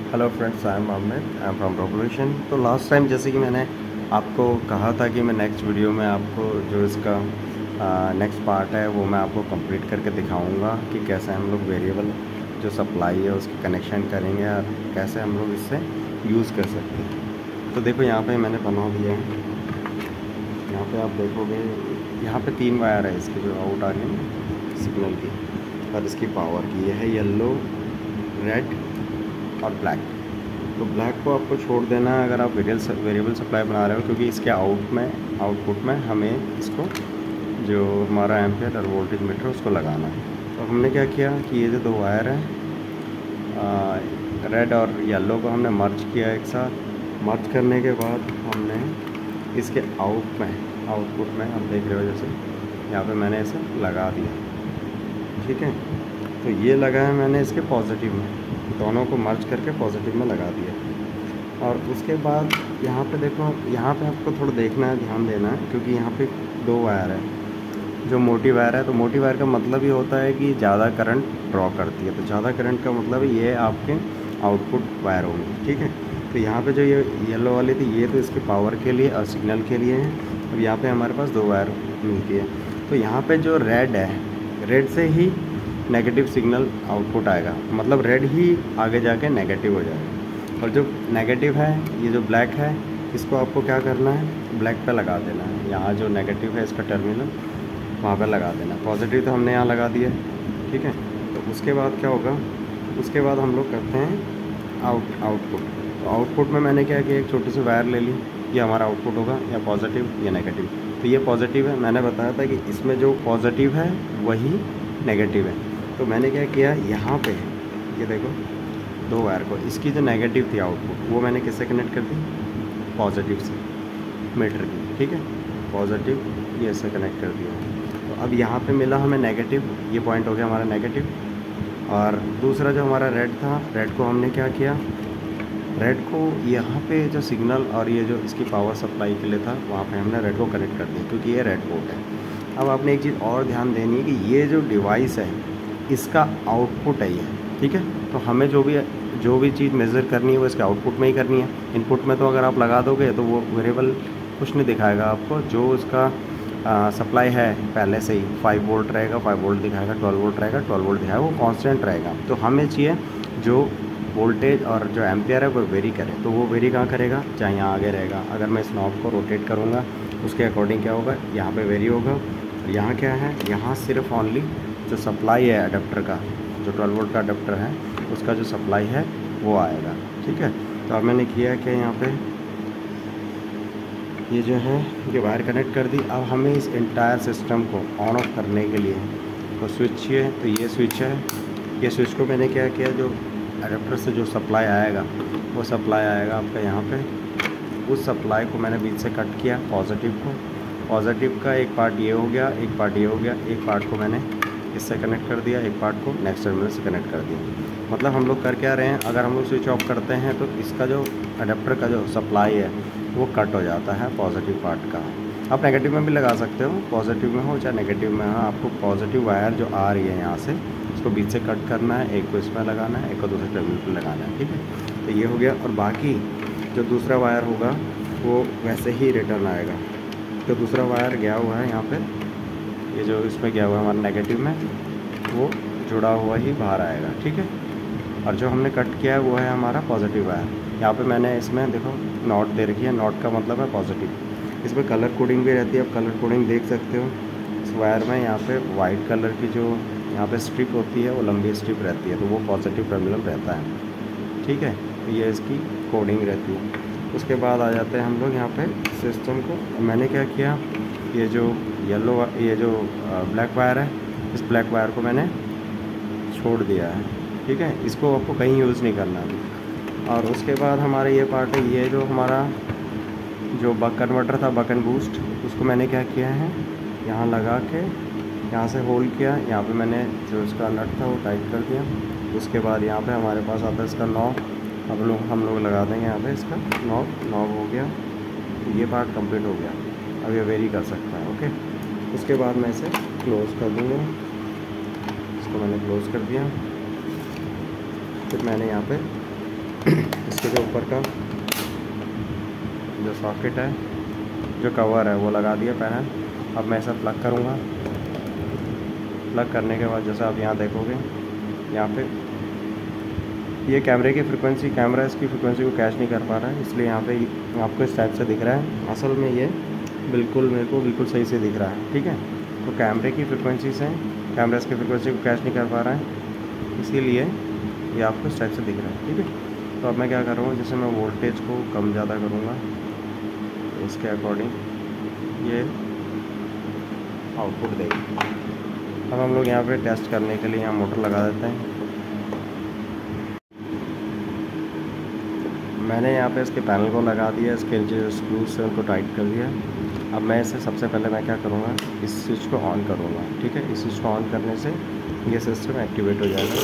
Hello friends, I am Amit, I am from revolution. तो last time जैसे कि मैंने आपको कहा था कि मैं नेक्स्ट वीडियो में आपको जो इसका नेक्स्ट पार्ट है वो मैं आपको कंप्लीट करके दिखाऊंगा कि कैसे हम लोग वेरिएबल जो सप्लाई है उसकी कनेक्शन करेंगे और कैसे हम लोग इससे यूज़ कर सकते हैं। तो देखो यहाँ पे मैंने बना दिया है। यहाँ पे आप देखोगे, यहाँ पे 3 वायर है इसकी जो आउट आ रही है सिग्नल की और इसकी पावर की। यह है येलो, रेड और ब्लैक। तो ब्लैक को आपको छोड़ देना है अगर आप वेरिएबल सप्लाई बना रहे हो, क्योंकि इसके आउटपुट में हमें इसको जो हमारा एम्पियर और वोल्टेज मीटर उसको लगाना है। तो हमने क्या किया कि ये जो 2 वायर हैं रेड और येलो को हमने मर्ज किया एक साथ। मर्ज करने के बाद हमने इसके आउटपुट में आप देख रहे हो जैसे यहाँ पे मैंने इसे लगा दिया। ठीक है, तो ये लगाया मैंने इसके पॉजिटिव में, दोनों को मर्ज करके पॉजिटिव में लगा दिया। और उसके बाद यहाँ पे देखो, यहाँ पे आपको थोड़ा देखना है, ध्यान देना है, क्योंकि यहाँ पे 2 वायर है। जो मोटी वायर है, तो मोटी वायर का मतलब ये होता है कि ज़्यादा करंट ड्रॉ करती है। तो ज़्यादा करंट का मतलब ये आपके आउटपुट वायर होंगे। ठीक है, तो यहाँ पे जो ये येलो वाली थी ये तो इसके पावर के लिए और सिग्नल के लिए है। अब यहाँ पे हमारे पास 2 वायर मिलती है। तो यहाँ पे जो रेड है, रेड से ही नेगेटिव सिग्नल आउटपुट आएगा, मतलब रेड ही आगे जाके नेगेटिव हो जाएगा। और जो नेगेटिव है, ये जो ब्लैक है, इसको आपको क्या करना है, ब्लैक पे लगा देना है। यहाँ जो नेगेटिव है इसका टर्मिनल वहाँ पे लगा देना। पॉजिटिव तो हमने यहाँ लगा दिया। ठीक है, तो उसके बाद क्या होगा, उसके बाद हम लोग करते हैं आउटपुट। तो आउटपुट में मैंने क्या किया, एक छोटी सी वायर ले ली। ये हमारा आउटपुट होगा, या पॉजिटिव या नेगेटिव। तो ये पॉजिटिव है, मैंने बताया था कि इसमें जो पॉजिटिव है वही नेगेटिव है। तो मैंने क्या किया, यहाँ पे ये देखो 2 वायर को, इसकी जो नेगेटिव थी आउटपुट वो मैंने किससे कनेक्ट कर दी, पॉजिटिव से, मीटर की। ठीक है, पॉजिटिव ये से कनेक्ट कर दिया। तो अब यहाँ पे मिला हमें नेगेटिव, ये पॉइंट हो गया हमारा नेगेटिव। और दूसरा जो हमारा रेड था, रेड को हमने क्या किया, रेड को यहाँ पे जो सिग्नल और ये जो इसकी पावर सप्लाई के लिए था वहाँ पे हमने रेड को कनेक्ट कर दिया, क्योंकि ये रेड पोर्ट है। अब आपने एक चीज़ और ध्यान देनी है कि ये जो डिवाइस है इसका आउटपुट है ये। ठीक है, तो हमें जो भी चीज़ मेज़र करनी है वो इसके आउटपुट में ही करनी है। इनपुट में तो अगर आप लगा दोगे तो वो वेरिएबल कुछ नहीं दिखाएगा आपको। जो उसका सप्लाई है पहले से ही 5 वोल्ट रहेगा, 5 वोल्ट दिखाएगा, 12 वोल्ट रहेगा, 12 वोल्ट दिखाएगा, वो कांस्टेंट रहेगा। तो हमें चाहिए जो वोल्टेज और जो एम्पियर है वो वेरी करे। तो वो वेरी कहाँ करेगा, चाहे यहाँ आगे रहेगा। अगर मैं इस नॉब को रोटेट करूँगा उसके अकॉर्डिंग क्या होगा, यहाँ पे वेरी होगा। और यहाँ क्या है, यहाँ सिर्फ ओनली जो सप्लाई है अडेप्टर का, जो 12 वोल्ट का अडेप्टर है उसका जो सप्लाई है वो आएगा। ठीक है, तो अब मैंने किया कि यहाँ पे ये जो है ये वायर कनेक्ट कर दी। अब हमें इस एंटायर सिस्टम को ऑन ऑफ करने के लिए तो स्विच है, तो ये स्विच है। ये स्विच को मैंने क्या किया, जो अडेप्टर से जो सप्लाई आएगा वो सप्लाई आएगा आपका यहाँ पे। उस सप्लाई को मैंने बीच से कट किया, पॉजिटिव को। पॉजिटिव का एक पार्ट ये हो गया, एक पार्ट ये हो गया। एक पार्ट को मैंने इससे कनेक्ट कर दिया, एक पार्ट को नेक्स्ट टर्मिनल से कनेक्ट कर दिया। मतलब हम लोग कर क्या रहे हैं, अगर हम लोग स्विच ऑफ करते हैं तो इसका जो अडेप्टर का जो सप्लाई है वो कट हो जाता है पॉजिटिव पार्ट का। आप नेगेटिव में भी लगा सकते हो, पॉजिटिव में हो चाहे नेगेटिव में हो। आपको पॉजिटिव वायर जो आ रही है यहाँ से उसको बीच से कट करना है, एक को इसमें लगाना है, एक को दूसरे टर्मिनल पर लगाना है। ठीक है, तो ये हो गया। और बाकी जो दूसरा वायर होगा वो वैसे ही रिटर्न आएगा। तो दूसरा वायर गया हुआ है यहाँ पे, ये जो इसमें गया हुआ है हमारा नेगेटिव में, वो जुड़ा हुआ ही बाहर आएगा। ठीक है, और जो हमने कट किया है वो है हमारा पॉजिटिव वायर। यहाँ पे मैंने इसमें देखो नॉट दे रखी है, नॉट का मतलब है पॉजिटिव। इसमें कलर कोडिंग भी रहती है, आप कलर कोडिंग देख सकते हो इस वायर में। यहाँ पे वाइट कलर की जो यहाँ पे स्ट्रिप होती है वो लंबी स्ट्रिप रहती है, तो वो पॉजिटिव टर्मिनल रहता है। ठीक है, तो ये इसकी कोडिंग रहती है। उसके बाद आ जाते हैं हम लोग यहाँ पे सिस्टम को। मैंने क्या किया, ये जो ये जो ब्लैक वायर है, इस ब्लैक वायर को मैंने छोड़ दिया है। ठीक है, इसको आपको कहीं यूज़ नहीं करना अभी। और उसके बाद हमारे ये पार्ट है, ये जो हमारा जो बक कन्वर्टर था, बक एंड बूस्ट, उसको मैंने क्या किया है, यहाँ लगा के यहाँ से होल्ड किया। यहाँ पे मैंने जो इसका नट था वो टाइट कर दिया। उसके बाद यहाँ पे हमारे पास आता है इसका नॉब। अब हम लोग लगा देंगे यहाँ पे इसका नॉब हो गया। ये पार्ट कंप्लीट हो गया, अब ये वेरी कर सकता है। ओके, उसके बाद मैं इसे क्लोज़ कर दूँगा। इसको मैंने क्लोज़ कर दिया। फिर मैंने यहाँ पे इसके जो ऊपर का जो सॉकेट है, जो कवर है वो लगा दिया पहले। अब मैं ऐसा प्लग करूँगा। प्लग करने के बाद जैसा आप यहाँ देखोगे, यहाँ पे ये कैमरे की फ्रिक्वेंसी, कैमरा इसकी फ्रिक्वेंसी को कैच नहीं कर पा रहा है, इसलिए यहाँ पे आपको इस टाइप से दिख रहा है। असल में ये बिल्कुल मेरे को बिल्कुल सही से दिख रहा है, ठीक है। तो कैमरे की फ्रिक्वेंसी से कैमरा इसकी फ्रिक्वेंसी को कैच नहीं कर पा रहा है, इसीलिए ये आपको इस टाइप से दिख रहा है, ठीक है। तो अब मैं क्या करूँगा, जैसे मैं वोल्टेज को कम ज़्यादा करूँगा, तो इसके अकॉर्डिंग ये आउटपुट देगा। अब हम लोग यहाँ पे टेस्ट करने के लिए यहाँ मोटर लगा देते हैं। मैंने यहाँ पे इसके पैनल को लगा दिया, इसके जो स्क्रूज से उनको टाइट कर दिया। अब मैं इसे सबसे पहले मैं क्या करूँगा, इस स्विच को ऑन करूँगा, ठीक है। इस स्विच को ऑन करने से ये सिस्टम एक्टिवेट हो जाएगा।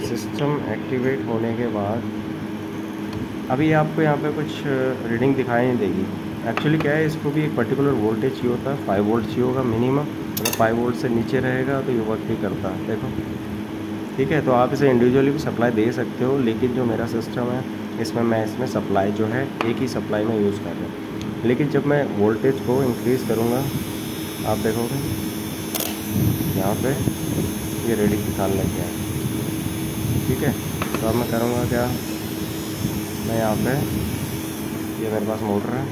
सिस्टम एक्टिवेट होने के बाद अभी आपको यहाँ पे कुछ रीडिंग दिखाई नहीं देगी। एक्चुअली क्या है, इसको भी एक पर्टिकुलर वोल्टेज चाहिए होता है, 5 वोल्ट चाहिए होगा मिनिमम। अगर 5 वोल्ट से नीचे रहेगा तो ये वर्क नहीं करता, देखो, ठीक है। तो आप इसे इंडिविजुअली भी सप्लाई दे सकते हो, लेकिन जो मेरा सिस्टम है इसमें मैं इसमें सप्लाई जो है एक ही सप्लाई में यूज़ कर रहा हूँ। लेकिन जब मैं वोल्टेज को इंक्रीज़ करूँगा, आप देखोगे यहाँ पे ये रीडिंग दिखाने लग गया है, ठीक है। तो अब मैं करूँगा क्या, मैं यहाँ पे ये मेरे पास मोटर है,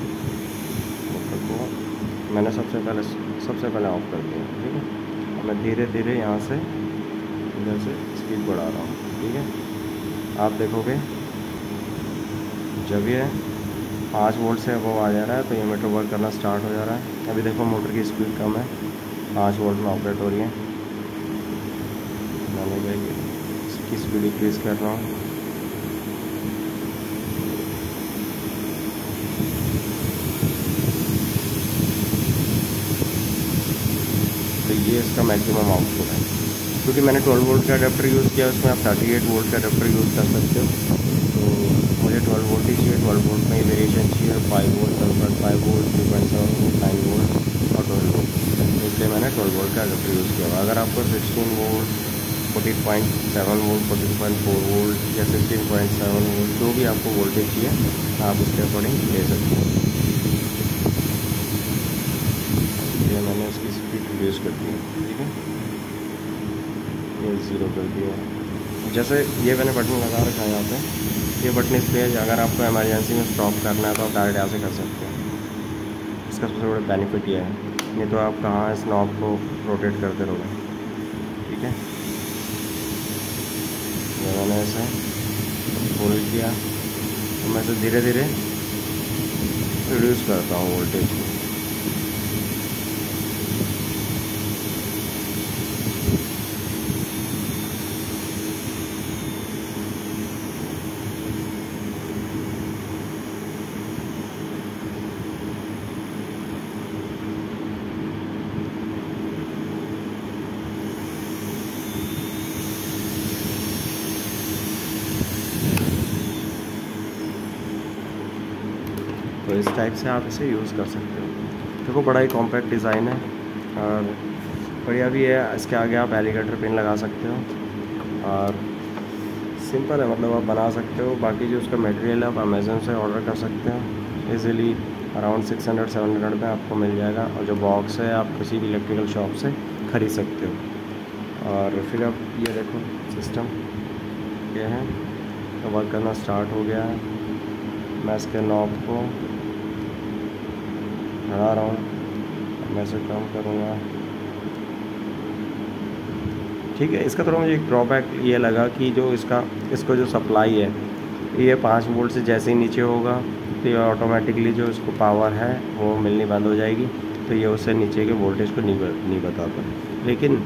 मोटर को मैंने सबसे पहले ऑफ कर दिया, ठीक है। अब मैं धीरे धीरे यहाँ से इधर से स्पीड बढ़ा रहा हूँ, ठीक है। आप देखोगे जब ये 5 वोल्ट से अब आ जा रहा है तो ये मीटर वर्क करना स्टार्ट हो जा रहा है। अभी देखो मोटर की स्पीड कम है, 5 वोल्ट में ऑपरेट हो रही है। मैंने इसकी स्पीड इंक्रीज़ कर रहा हूँ। तो ये इसका मैक्सिमम आउटपुट है, क्योंकि मैंने 12 वोल्ट का अडेप्टर यूज़ किया, उसमें आप 38 वोल्ट का अडेप्टर यूज़ कर सकते हो। तो मुझे 12 वोल्ट ही चाहिए, 12 वोल्ट में ही वेरिएशन चाहिए, 5 वोल्ट, 7.5 वोल्ट, 3.7 वोल्ट, 9 वोल्ट और 12 वोल्ट, इसलिए मैंने 12 वोल्ट का अडेप्टर यूज़ किया। अगर आपको 16 वोल्ट, 14.7 वोल्ट, 14.4 वोल्ट या 16.7 वोल्ट, जो भी आपको वोल्टेज चाहिए आप उसके अकॉर्डिंग ले सकते हो। ये मैंने इसकी स्पीड रिड्यूस कर दी है, ठीक है, ये 0 कर दिया। जैसे ये मैंने बटन लगा रखा है यहाँ पे, ये बटन इसलिए है अगर आपको इमरजेंसी में स्टॉप करना है तो आप डायरेक्ट यहाँ से कर सकते हैं। इसका सबसे बड़ा बेनिफिट ये है, नहीं तो आप कहाँ इस नॉब को रोटेट करते रहोगे, ठीक है। ये मैंने ऐसे होल्ड किया, तो मैं इसे धीरे धीरे रिड्यूस करता हूँ वोल्टेज को। तो इस टाइप से आप इसे यूज़ कर सकते हो। देखो बड़ा ही कॉम्पैक्ट डिज़ाइन है और बढ़िया भी है। इसके आगे आप एलिगेटर पिन लगा सकते हो और सिंपल है, मतलब आप बना सकते हो। बाकी जो उसका मटेरियल है आप अमेज़न से ऑर्डर कर सकते हो इजीली, अराउंड 600-700 में आपको मिल जाएगा। और जो बॉक्स है आप किसी भी इलेक्ट्रिकल शॉप से ख़रीद सकते हो। और फिर अब ये देखो सिस्टम क्या है, तो वर्क करना स्टार्ट हो गया है। मैं इसके नॉब को बढ़ा रहा हूँ, मैं इसे कम करूँगा, ठीक है। इसका थोड़ा मुझे एक ड्रॉबैक ये लगा कि जो इसको जो सप्लाई है ये 5 वोल्ट से जैसे ही नीचे होगा तो ये ऑटोमेटिकली जो इसको पावर है वो मिलनी बंद हो जाएगी, तो ये उससे नीचे के वोल्टेज को नहीं बताता। लेकिन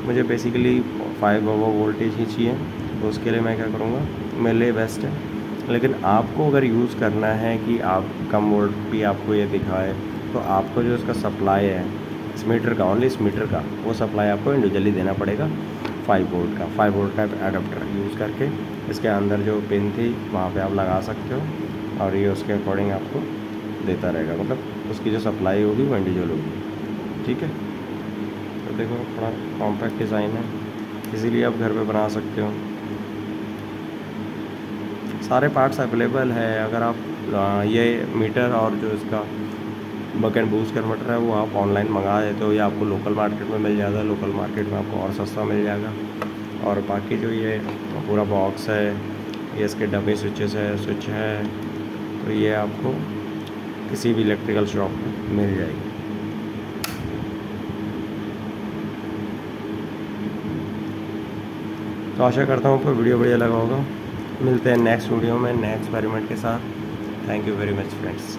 मुझे बेसिकली 5 वोल्टेज ही चाहिए, तो उसके लिए मैं क्या करूँगा, मेरे लिए बेस्ट है। लेकिन आपको अगर यूज़ करना है कि आप कम वोल्ट भी आपको ये दिखाए, तो आपको जो इसका सप्लाई है इस मीटर का, ओनली इस मीटर का, वो सप्लाई आपको इंडिविजुअली देना पड़ेगा 5 वोल्ट का। 5 वोल्ट का एडाप्टर यूज़ करके इसके अंदर जो पिन थी वहाँ पे आप लगा सकते हो और ये उसके अकॉर्डिंग आपको देता रहेगा, मतलब उसकी जो सप्लाई होगी वो इंडिविजुअल होगी, ठीक है। तो देखो थोड़ा कॉम्पैक्ट डिज़ाइन है, इसीलिए आप घर पे बना सकते हो। सारे पार्ट्स अवेलेबल है। अगर आप ये मीटर और जो इसका बक एंड बूस्ट कन्वर्टर है वो आप ऑनलाइन मंगा देते हो या आपको लोकल मार्केट में मिल जाता है। लोकल मार्केट में आपको और सस्ता मिल जाएगा। और बाकी जो ये पूरा बॉक्स है, ये इसके डमी स्विचेस है, स्विच है, तो ये आपको किसी भी इलेक्ट्रिकल शॉप में मिल जाएगी। तो आशा करता हूँ आपको वीडियो बढ़िया लगा होगा। मिलते हैं नेक्स्ट वीडियो में नए एक्सपेरिमेंट के साथ। Thank you very much friends.